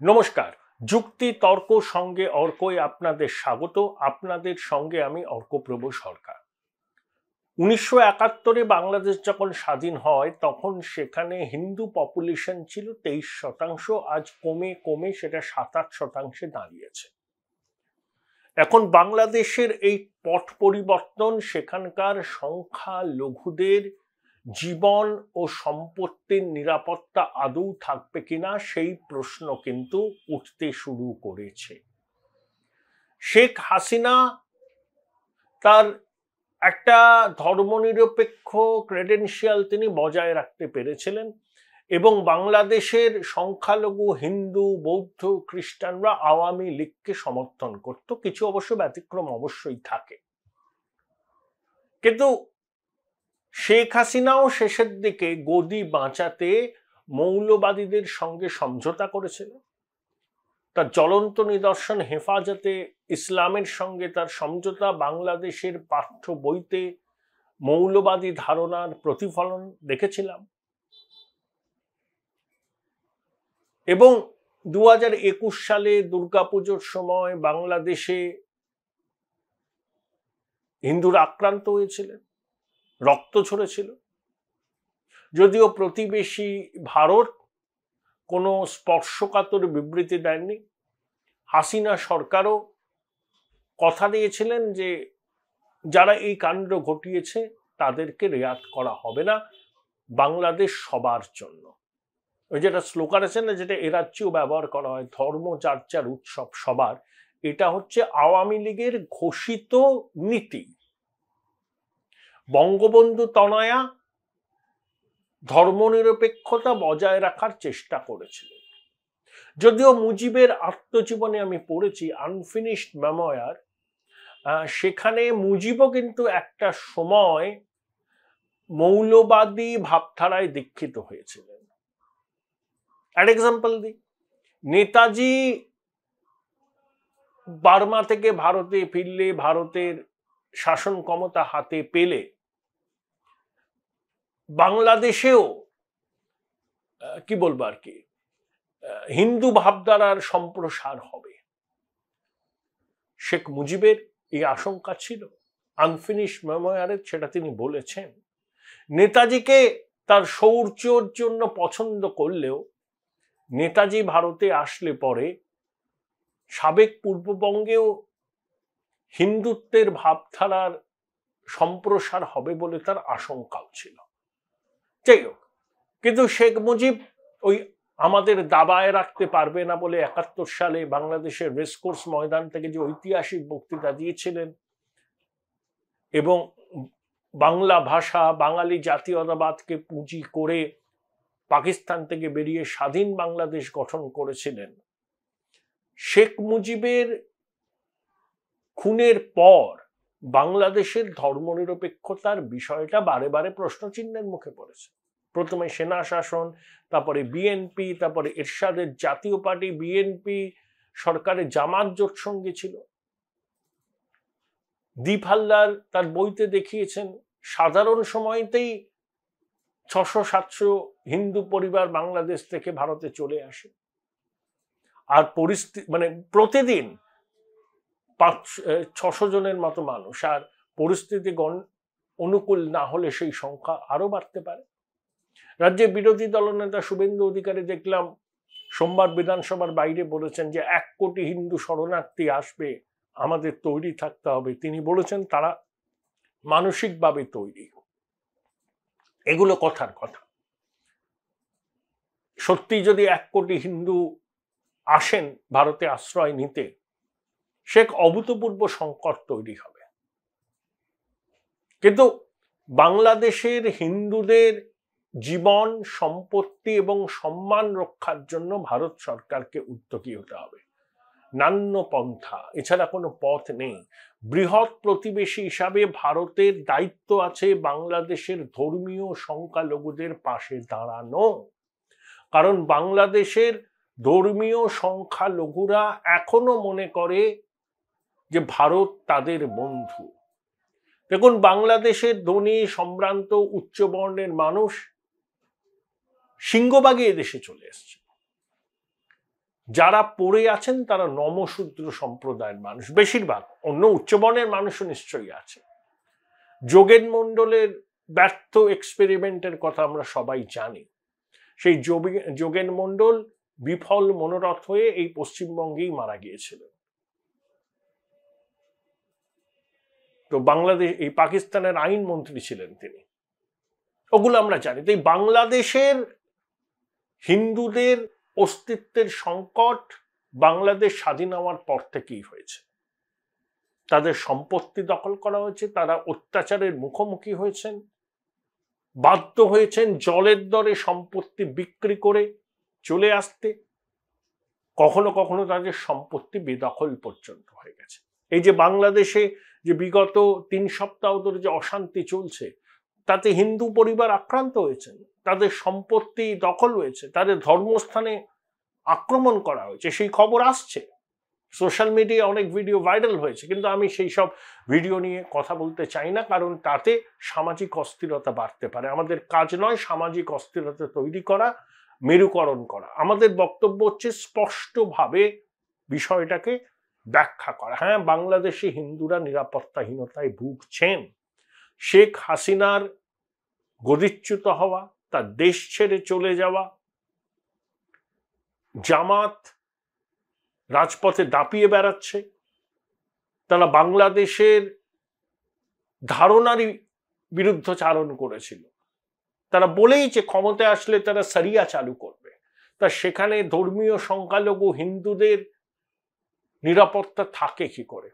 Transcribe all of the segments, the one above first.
নমস্কার। যুক্তি তর্ক সঙ্গে অর্কই আপনাদের স্বাগত। আপনাদের সঙ্গে আমি অর্কপ্রভ সরকার। 1971-এ বাংলাদেশ যখন স্বাধীন হয় তখন সেখানে হিন্দু পপুলেশন ছিল 23%। আজ কমে কমে সেটা 27%-এ দাঁড়িয়েছে। এখন বাংলাদেশের এই পট পরিবর্তন সেখানকার সংখ্যালঘুদের জীবন ও সম্পত্তির নিরাপত্তা আদৌ থাকবে কিনা সেই প্রশ্ন কিন্তু উঠতে শুরু করেছে। শেখ হাসিনা তার একটা ধর্মনিরপেক্ষ ক্রেডেনশিয়াল তিনি বজায় রাখতে পেরেছিলেন এবং বাংলাদেশের সংখ্যালঘু হিন্দু বৌদ্ধ খ্রিস্টানরা আওয়ামী লীগকে সমর্থন করত। কিছু অবশ্য ব্যতিক্রম অবশ্যই থাকে, কিন্তু শেখ হাসিনাও শেষের দিকে গদি বাঁচাতে মৌলবাদীদের সঙ্গে সমঝোতা করেছিল। তার জ্বলন্ত নিদর্শন হেফাজতে ইসলামের সঙ্গে তার সমঝোতা বাংলাদেশের পাঠ্য বইতে মৌলবাদী ধারণার প্রতিফলন দেখেছিলাম। এবং 2021 সালে দুর্গাপুজোর সময় বাংলাদেশে হিন্দুরা আক্রান্ত হয়েছিলেন, রক্ত ঝরেছিল। যদিও প্রতিবেশী ভারত কোনো স্পর্শকাতর বিবৃতি দেননি, হাসিনা সরকারও কথা দিয়েছিলেন যে যারা এই কাণ্ড ঘটিয়েছে তাদেরকে রেয়াত করা হবে না, বাংলাদেশ সবার জন্য। ওই যেটা স্লোগান আছে না, যেটা এ রাজ্যেও ব্যবহার করা হয়, ধর্ম যার যার উৎসব সবার, এটা হচ্ছে আওয়ামী লীগের ঘোষিত নীতি। বঙ্গবন্ধু তনয়া ধর্মনিরপেক্ষতা বজায় রাখার চেষ্টা করেছিলেন। যদিও মুজিবের আত্মজীবনে আমি পড়েছি আনফিনিশড মেমোয়ার, সেখানে মুজিবও কিন্তু একটা সময় মৌলবাদী ভাবধারায় দীক্ষিত হয়েছিলেন। একটা এক্সাম্পল দিই, নেতাজি বার্মা থেকে ভারতে ফিরলে, ভারতের শাসন ক্ষমতা হাতে পেলে বাংলাদেশেও কি বলবো আর কি হিন্দু ভাবধারার সম্প্রসার হবে। শেখ মুজিবের এই আশঙ্কা ছিল, আনফিনিশ মেমোয়ারে সেটা তিনি বলেছেন। নেতাজিকে তার শৌর্যর জন্য পছন্দ করলেও নেতাজি ভারতে আসলে পরে সাবেক পূর্ববঙ্গেও হিন্দুত্বের ভাবধারার সম্প্রসার হবে বলে তার আশঙ্কাও ছিল। যাই হোক, কিন্তু শেখ মুজিব ওই আমাদের দাবায় রাখতে পারবে না বলে 71 সালে বাংলাদেশের রেসকোর্স ময়দান থেকে যে ঐতিহাসিক বক্তৃতা দিয়েছিলেন এবং বাংলা ভাষা বাঙালি জাতীয়তাবাদকে পুঁজি করে পাকিস্তান থেকে বেরিয়ে স্বাধীন বাংলাদেশ গঠন করেছিলেন, শেখ মুজিবের খুনের পর বাংলাদেশের ধর্মনিরপেক্ষতার বিষয়টা বারে বারে প্রশ্নচিহ্নের মুখে পড়েছে। প্রথমে সেনা শাসন, তারপরে বিএনপি, তারপরে এরশাদের জাতীয় পার্টি, বিএনপি সরকারের জামাত জোট সঙ্গী ছিল। দীপ হালদার তার বইতে দেখিয়েছেন সাধারণ সময়তেই 600-700 হিন্দু পরিবার বাংলাদেশ থেকে ভারতে চলে আসে। আর পরিস্থিতি মানে প্রতিদিন 500-600 জনের মতো মানুষ, আর পরিস্থিতি অনুকূল না হলে সেই সংখ্যা আরো বাড়তে পারে। রাজ্যের বিরোধী দলনেতা শুভেন্দু অধিকারী দেখলাম সোমবার বিধানসভার বাইরে বলেছেন যে 1 কোটি হিন্দু শরণার্থী আসবে, আমাদের তৈরি থাকতে হবে। তিনি বলেছেন তারা মানসিকভাবে তৈরি। এগুলো কথার কথা। সত্যি যদি 1 কোটি হিন্দু আসেন ভারতে আশ্রয় নিতে, সে অভূতপূর্ব সংকট তৈরি হবে। কিন্তু বাংলাদেশের হিন্দুদের জীবন সম্পত্তি এবং সম্মান রক্ষার জন্য ভারত সরকারকে উদ্যোগী হতে হবে। নান্য পন্থা এছাড়া কোনো পথ নেই। বৃহৎ প্রতিবেশী হিসাবে ভারতের দায়িত্ব আছে বাংলাদেশের ধর্মীয় সংখ্যালঘুদের পাশে দাঁড়ানো, কারণ বাংলাদেশের ধর্মীয় সংখ্যালঘুরা এখনো মনে করে যে ভারত তাদের বন্ধু। দেখুন, বাংলাদেশের ধনী সম্ভ্রান্ত উচ্চবর্ণের মানুষ সিংহভাগই এদেশে চলে এসছে। যারা পড়ে আছেন তারা নমশূদ্র সম্প্রদায়ের মানুষ, বেশিরভাগ। অন্য উচ্চবর্ণের মানুষও নিশ্চয়ই আছে। যোগেন মণ্ডলের ব্যর্থ এক্সপেরিমেন্টের কথা আমরা সবাই জানি। সেই যোগেন মণ্ডল বিফল মনোরথ হয়ে এই পশ্চিমবঙ্গেই মারা গিয়েছিলেন। তো বাংলাদেশ, এই পাকিস্তানের আইনমন্ত্রী ছিলেন তিনি, ওগুলো আমরা জানি। তো এই বাংলাদেশের হিন্দুদের অস্তিত্বের সংকট বাংলাদেশ স্বাধীন হওয়ার পর থেকেই হয়েছে। তাদের সম্পত্তি দখল করা হয়েছে, তারা অত্যাচারের মুখোমুখি হয়েছেন, বাধ্য হয়েছেন জলের দরে সম্পত্তি বিক্রি করে চলে আসতে। কখনো কখনো তাদের সম্পত্তি বেদখল পর্যন্ত হয়ে গেছে। এই যে বাংলাদেশে যে বিগত 3 সপ্তাহ ধরে যে অশান্তি চলছে, তাতে হিন্দু পরিবার আক্রান্ত হয়েছেন, তাদের সম্পত্তি দখল হয়েছে, তাদের ধর্মস্থানে আক্রমণ করা হয়েছে, সেই খবর আসছে। সোশ্যাল মিডিয়ায় অনেক ভিডিও ভাইরাল হয়েছে, কিন্তু আমি সেই সব ভিডিও নিয়ে কথা বলতে চাই না, কারণ তাতে সামাজিক অস্থিরতা বাড়তে পারে। আমাদের কাজ নয় সামাজিক অস্থিরতা তৈরি করা, মেরুকরণ করা। আমাদের বক্তব্য হচ্ছে স্পষ্টভাবে বিষয়টাকে ব্যাখ্যা করা। হ্যাঁ, বাংলাদেশে হিন্দুরা নিরাপত্তাহীনতায় ভুগছেন। শেখ হাসিনার গদিচ্যুত হওয়া, তার দেশ ছেড়ে চলে যাওয়া, জামাত রাজপথে দাপিয়ে বেড়াচ্ছে, তারা বাংলাদেশের ধারণারই বিরুদ্ধচারণ করেছিল। তারা বলেইছে ক্ষমতায় আসলে তারা সারিয়া চালু করবে। তা সেখানে ধর্মীয় সংখ্যালঘু হিন্দুদের নিরাপত্তা থাকে কি করে?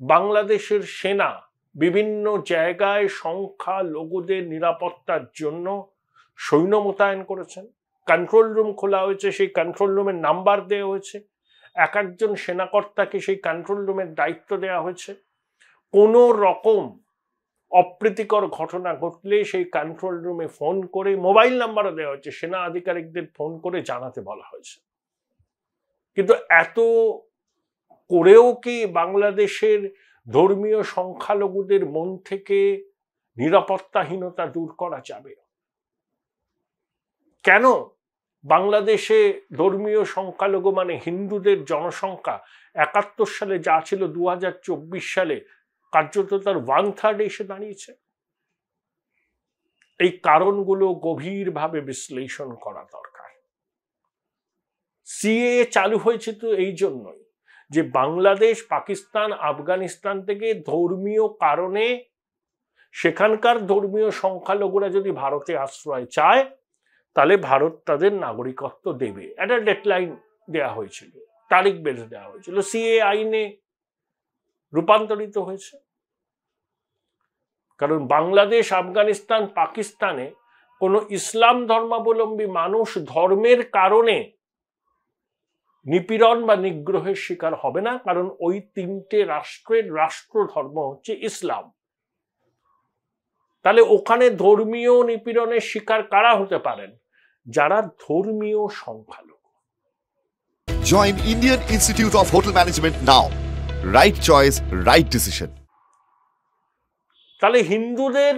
বাংলাদেশের সেনা বিভিন্ন জায়গায় সংখ্যালঘুদের নিরাপত্তার জন্য সৈন্য মোতায়েন করেছেন। কন্ট্রোল রুম খোলা হয়েছে, সেই কন্ট্রোল রুমের নাম্বার দেওয়া হয়েছে, এক একজন সেনাকর্তাকে সেই কন্ট্রোল রুমের দায়িত্ব দেওয়া হয়েছে। কোনো রকম অপ্রীতিকর ঘটনা ঘটলে সেই কন্ট্রোল রুমে ফোন করে, মোবাইল নাম্বারও দেওয়া হয়েছে, সেনা আধিকারিকদের ফোন করে জানাতে বলা হয়েছে। কিন্তু এত করেও কি বাংলাদেশের ধর্মীয় সংখ্যালঘুদের মন থেকে নিরাপত্তাহীনতা দূর করা যাবে? কেন বাংলাদেশে ধর্মীয় সংখ্যালঘু মানে হিন্দুদের জনসংখ্যা 71 সালে যা ছিল 2024 সালে কার্যত তার 1/3 এসে দাঁড়িয়েছে? এই কারণগুলো গভীরভাবে বিশ্লেষণ করা দরকার। সিএএ চালু হয়েছে তো এই জন্যই যে বাংলাদেশ, পাকিস্তান, আফগানিস্তান থেকে ধর্মীয় কারণে সেখানকার ধর্মীয় সংখ্যালঘুরা যদি ভারতে আশ্রয় চায়, তাহলে ভারত তাদের নাগরিকত্ব দেবে। একটা ডেডলাইন দেওয়া হয়েছিল, তারিখ বেঁধে দেওয়া হয়েছিল, সিএ আইনে রূপান্তরিত হয়েছে। কারণ বাংলাদেশ, আফগানিস্তান, পাকিস্তানে কোনো ইসলাম ধর্মাবলম্বী মানুষ ধর্মের কারণে নিপীড়ন বা নিগ্রহের শিকার হবে না, কারণ ওই 3টে রাষ্ট্রের রাষ্ট্র ধর্ম হচ্ছে ইসলাম। তাহলে ওখানে ধর্মীয় নিপীড়নের শিকার কারা হতে পারেন? যারা ধর্মীয় সংখ্যালঘু। Join Indian Institute of Hotel Management now. Right choice, right decision. তাহলে হিন্দুদের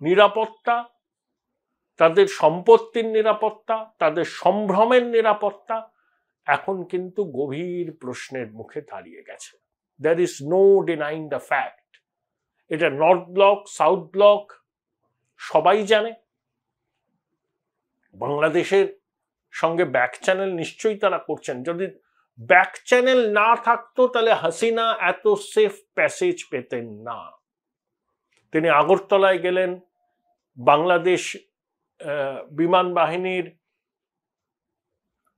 নিরাপত্তা, তাদের সম্পত্তির নিরাপত্তা, তাদের সম্ভ্রমের নিরাপত্তা এখন কিন্তু গভীর প্রশ্নের মুখে দাঁড়িয়ে গেছে। There is no denying the fact. এটা নর্থ ব্লক, সাউথ ব্লক সবাই জানে। বাংলাদেশের সঙ্গে ব্যাক চ্যানেল নিশ্চয়ই তারা করছেন। যদি ব্যাক চ্যানেল না থাকতো তাহলে হাসিনা এত সেফ প্যাসেজ পেতেন না। তিনি আগরতলায় গেলেন, বাংলাদেশ বিমান বাহিনীর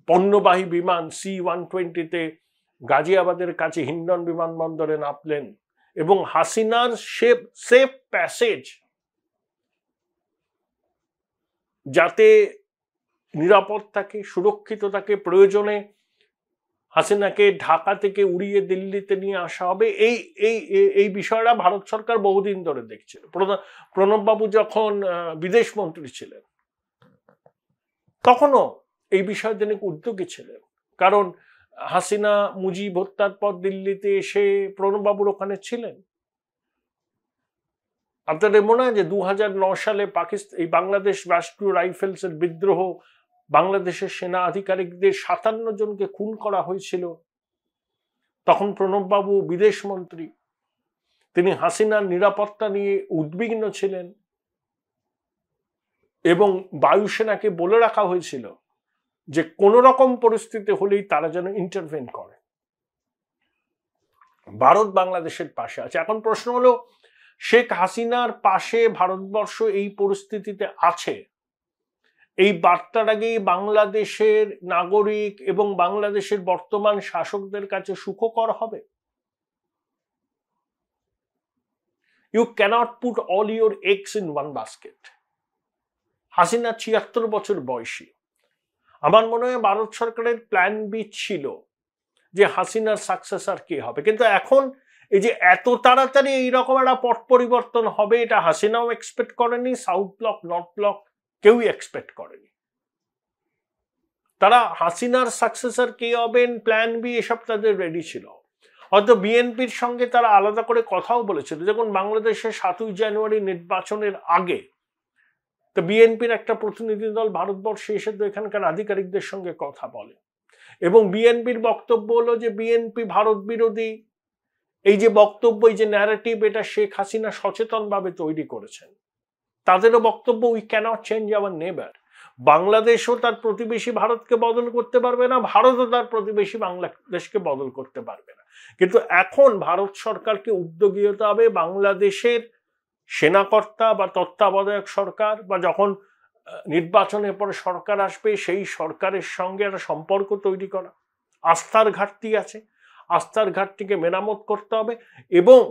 পণ্যবাহী বিমান C-120-তে গাজিয়াবাদের কাছে হিন্ডন বিমানবন্দরে নামলেন এবং হাসিনার সেফ প্যাসেজ, যাতে নিরাপদ থাকে, সুরক্ষিত থাকে, প্রয়োজনে হাসিনাকে ঢাকা থেকে উড়িয়ে দিল্লিতে নিয়ে আসা হবে, এই বিষয়টা ভারত সরকার বহুদিন ধরে দেখছিল। প্রণববাবু যখন বিদেশ মন্ত্রী ছিলেন তখনও এই বিষয়ে তিনি উদ্যোগী ছিলেন, কারণ হাসিনা মুজিব হত্যার পর দিল্লিতে এসে প্রণববাবুর ওখানে ছিলেন। আপনাদের মনে হয় যে 2009 সালে এই বাংলাদেশ রাষ্ট্রীয় রাইফেলসের বিদ্রোহ বাংলাদেশের সেনা আধিকারিকদের 57 জনকে খুন করা হয়েছিল, তখন প্রণববাবু বিদেশ মন্ত্রী, তিনি হাসিনার নিরাপত্তা নিয়ে উদ্বিগ্ন ছিলেন এবং বায়ুসেনাকে বলে রাখা হয়েছিল যে কোনো রকম পরিস্থিতি হলেই তারা যেন ইন্টারভেন করে। ভারত বাংলাদেশের পাশে আছে। এখন প্রশ্ন হলো, শেখ হাসিনার পাশে ভারতবর্ষ এই পরিস্থিতিতে আছে, এই বার্তার আগেই বাংলাদেশের নাগরিক এবং বাংলাদেশের বর্তমান শাসকদের কাছে সুখকর হবে? You can't put all your eggs in one basket. Hasina ৭৬ বছর বয়সী। আমার মনে হয় ভারত সরকারের প্ল্যান বি ছিল যে হাসিনার সাকসেসর কে হবে, কিন্তু এখন এই যে এত তাড়াতাড়ি এইরকম একটা পট পরিবর্তন হবে, এটা হাসিনাও এক্সপেক্ট করেনি, সাউথ ব্লক নর্থ ব্লক কেউই এক্সপেক্ট করেনি। তারা হাসিনার সাকসেসর কে হবেন, প্ল্যান বি, এসব তাদের রেডি ছিল। হয়তো বিএনপির সঙ্গে তারা আলাদা করে কথাও বলেছিল। যখন বাংলাদেশের ৭ই জানুয়ারি নির্বাচনের আগে তো বিএনপির একটা প্রতিনিধি দল ভারতবর্ষে এসে তো এখানকার আধিকারিকদের সঙ্গে কথা বলে এবং বিএনপির বক্তব্য হলো যে বিএনপি ভারত বিরোধী এই যে বক্তব্য, এই যে ন্যারেটিভ, এটা শেখ হাসিনা সচেতনভাবে তৈরি করেছেন। তাদেরও বক্তব্য, উই ক্যানট চেঞ্জ আওয়ার নেবার। বাংলাদেশও তার প্রতিবেশী ভারতকে বদল করতে পারবে না, ভারতও তার প্রতিবেশী বাংলাদেশকে বদল করতে পারবে না। কিন্তু এখন ভারত সরকারকে উদ্যোগী হতে হবে বাংলাদেশের সেনাকর্তা বা তত্ত্বাবধায়ক সরকার বা যখন নির্বাচনের পরে সরকার আসবে সেই সরকারের সঙ্গে একটা সম্পর্ক তৈরি করা। আস্থার ঘাটতি আছে, আস্থার ঘাটতিকে মেরামত করতে হবে এবং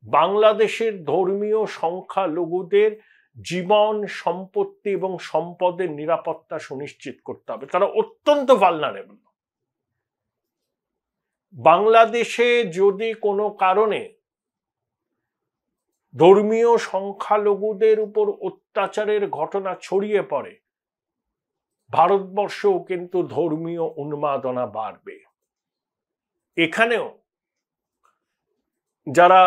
বাংলাদেশের ধর্মীয় সংখ্যালঘুদের জীবন, সম্পত্তি এবং সম্পদের নিরাপত্তা সুনিশ্চিত করতে হবে। তারা অত্যন্ত ভালনারেবল। বাংলাদেশে যদি কোনো কারণে ধর্মীয় সংখ্যালঘুদের উপর অত্যাচারের ঘটনা ছড়িয়ে পড়ে, ভারতবর্ষেও কিন্তু ধর্মীয় উন্মাদনা বাড়বে। এখানেও যারা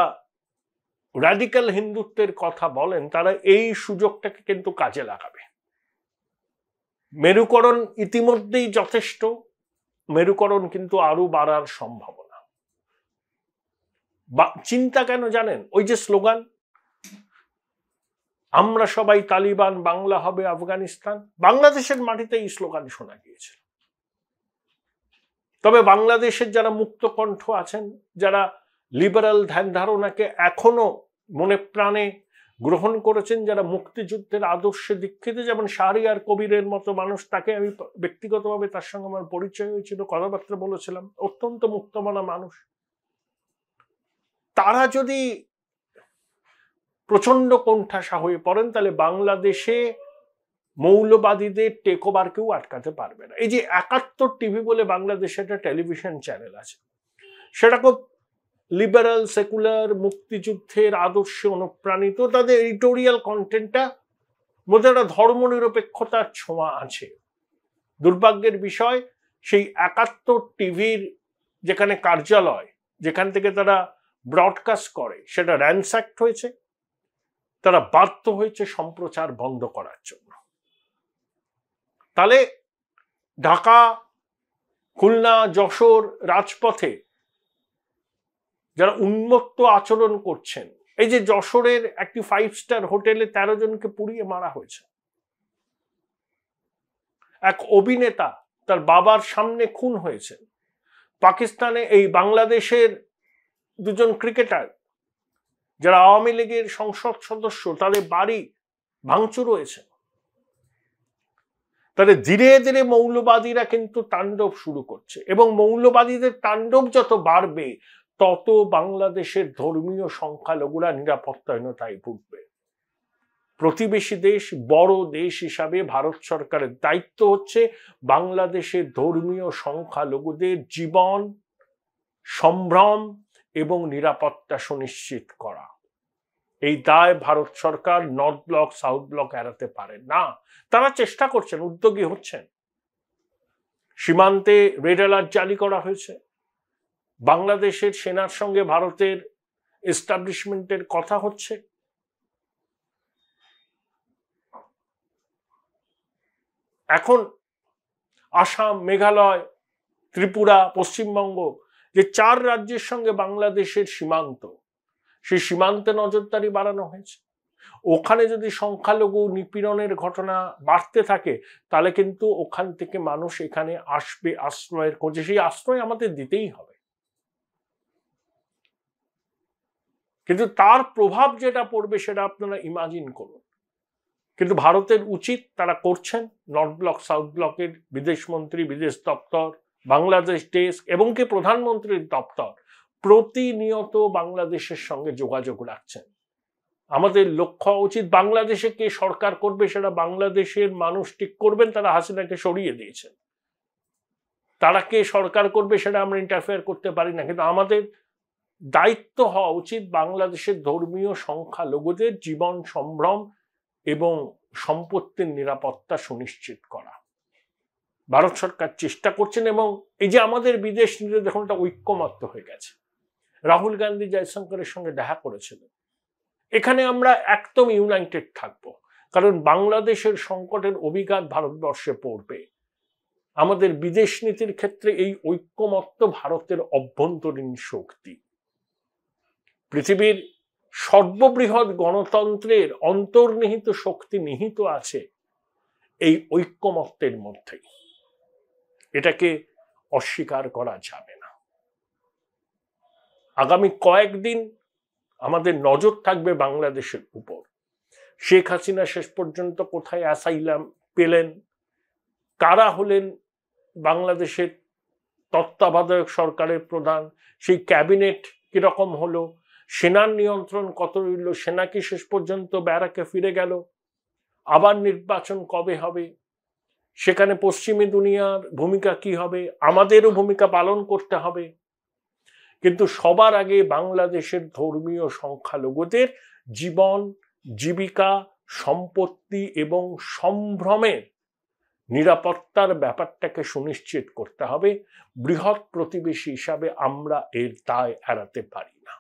র্যাডিক্যাল হিন্দুত্বের কথা বলেন তারা এই সুযোগটাকে কিন্তু কাজে লাগাবে। মেরুকরণ ইতিমধ্যেই যথেষ্ট, মেরুকরণ কিন্তু আরো বাড়ার সম্ভাবনা। চিন্তা কেন জানেন? ওই যে স্লোগান, আমরা সবাই তালিবান, বাংলা হবে আফগানিস্তান, বাংলাদেশের মাটিতে এই স্লোগান শোনা গিয়েছিল। তবে বাংলাদেশের যারা মুক্ত কণ্ঠ আছেন, যারা লিবারাল ধ্যান ধারণাকে এখনো মনে প্রাণে গ্রহণ করেছেন, যারা মুক্তিযুদ্ধের আদর্শে দীক্ষিত, যেমন শাহরিয়ার কবিরের মতো মানুষ, তাকে আমি ব্যক্তিগতভাবে তার সঙ্গে আমার পরিচয় হয়েছিল, কথাবার্তা বলেছিলাম, অত্যন্ত মুক্তমনা মানুষ। তারা যদি প্রচন্ড কোণঠাসা হয়ে পড়েন তাহলে বাংলাদেশে মৌলবাদীদের টেক ওভার কেউ আটকাতে পারবে না। এই যে ৭১ টিভি বলে বাংলাদেশে একটা টেলিভিশন চ্যানেল আছে, সেটা খুব লিবারাল, সেকুলার, মুক্তিযুদ্ধের আদর্শে অনুপ্রাণিত। তাদের এডিটোরিয়াল কন্টেন্টটা মধ্যে একটা ধর্মনিরপেক্ষতার ছোঁয়া আছে। দুর্ভাগ্যের বিষয়, সেই ৭১ টিভির যেখানে কার্যালয়, যেখান থেকে তারা ব্রডকাস্ট করে, সেটা র্যানস্যাক্ট হয়েছে। তারা বাধ্য হয়েছে সম্প্রচার বন্ধ করার জন্য। তাহলে ঢাকা, খুলনা, যশোর রাজপথে যারা উন্মত্ত আচরণ করছেন, এই যে যশোরের একটি 5 স্টার হোটেলে 13 জনকে পুড়িয়ে মারা হয়েছে, এক অভিনেতা তার বাবার সামনে খুন হয়েছে, পাকিস্তানে এই বাংলাদেশের 2 জন ক্রিকেটার যারা আওয়ামী লীগের সংসদ সদস্য, তাদের বাড়ি ভাঙচুর হয়েছে। তাহলে ধীরে ধীরে মৌলবাদীরা কিন্তু তাণ্ডব শুরু করছে এবং মৌলবাদীদের তাণ্ডব যত বাড়বে তত বাংলাদেশের ধর্মীয় সংখ্যালঘুরা নিরাপত্তাহীনতায় ভুগবে। প্রতিবেশী দেশ, বড় দেশ হিসাবে ভারত সরকারের দায়িত্ব হচ্ছে বাংলাদেশের ধর্মীয় সংখ্যালঘুদের জীবন, সম্ভ্রম এবং নিরাপত্তা সুনিশ্চিত করা। এই দায় ভারত সরকার নর্থ ব্লক, সাউথ ব্লক এড়াতে পারে না। তারা চেষ্টা করছেন, উদ্যোগী হচ্ছেন। সীমান্তে রেড অ্যালার্ট জারি করা হয়েছে। বাংলাদেশের সেনার সঙ্গে ভারতের এস্টাবলিশমেন্টের কথা হচ্ছে। এখন আসাম, মেঘালয়, ত্রিপুরা, পশ্চিমবঙ্গ, যে 4 রাজ্যের সঙ্গে বাংলাদেশের সীমান্ত, সেই সীমান্তে নজরদারি বাড়ানো হয়েছে। ওখানে যদি সংখ্যালঘু নিপীড়নের ঘটনা বাড়তে থাকে, তাহলে কিন্তু ওখান থেকে মানুষ এখানে আসবে আশ্রয়ের খোঁজে। সেই আশ্রয় আমাদের দিতেই হবে। কিন্তু তার প্রভাব যেটা পড়বে সেটা আপনারা ইমাজিন করুন। কিন্তু ভারতের উচিত, তারা করছেন, নর্থ ব্লক, সাউথ ব্লকের বিদেশমন্ত্রী, বিদেশ দপ্তর, বাংলাদেশ ডেস্ক এবং কি প্রধানমন্ত্রীর দপ্তর প্রতিনিয়ত বাংলাদেশের সঙ্গে যোগাযোগ রাখছেন। আমাদের লক্ষ্য উচিত, বাংলাদেশে কে সরকার করবে সেটা বাংলাদেশের মানুষ ঠিক করবেন। তারা হাসিনাকে সরিয়ে দিয়েছেন। তারা কে সরকার করবে সেটা আমরা ইন্টারফেয়ার করতে পারি না। কিন্তু আমাদের দায়িত্ব হওয়া উচিত বাংলাদেশের ধর্মীয় সংখ্যালঘুদের জীবন সম্ভ্রম এবং সম্পত্তির নিরাপত্তা সুনিশ্চিত করা। ভারত সরকার চেষ্টা করছেন এবং এই যে আমাদের বিদেশ নীতি দেখুন একটা ঐক্যমত্য হয়ে গেছে। রাহুল গান্ধী জয়শঙ্করের সঙ্গে দেখা করেছিলেন। এখানে আমরা একদম ইউনাইটেড থাকবো, কারণ বাংলাদেশের সংকটের অভিঘাত ভারতবর্ষে পড়বে। আমাদের বিদেশ নীতির ক্ষেত্রে এই ঐক্যমত্য ভারতের অভ্যন্তরীণ শক্তি। পৃথিবীর সর্ববৃহৎ গণতন্ত্রের অন্তর্নিহিত শক্তি নিহিত আছে এই ঐক্যমত্যের মধ্যেই। এটাকে অস্বীকার করা যাবে না। আগামী কয়েকদিন আমাদের নজর থাকবে বাংলাদেশের উপর। শেখ হাসিনা শেষ পর্যন্ত কোথায় অ্যাসাইলাম পেলেন, কারা হলেন বাংলাদেশের তত্ত্বাবধায়ক সরকারের প্রধান, সেই ক্যাবিনেট কিরকম হলো, সেনার নিয়ন্ত্রণ কত রইল, সেনা কি শেষ পর্যন্ত ব্যারাকে ফিরে গেল, আবার নির্বাচন কবে হবে, সেখানে পশ্চিমী দুনিয়ার ভূমিকা কি হবে, আমাদেরও ভূমিকা পালন করতে হবে। কিন্তু সবার আগে বাংলাদেশের ধর্মীয় সংখ্যালঘুদের জীবন, জীবিকা, সম্পত্তি এবং সম্ভ্রমের নিরাপত্তার ব্যাপারটাকে সুনিশ্চিত করতে হবে। বৃহৎ প্রতিবেশী হিসাবে আমরা এর দায় এড়াতে পারি না।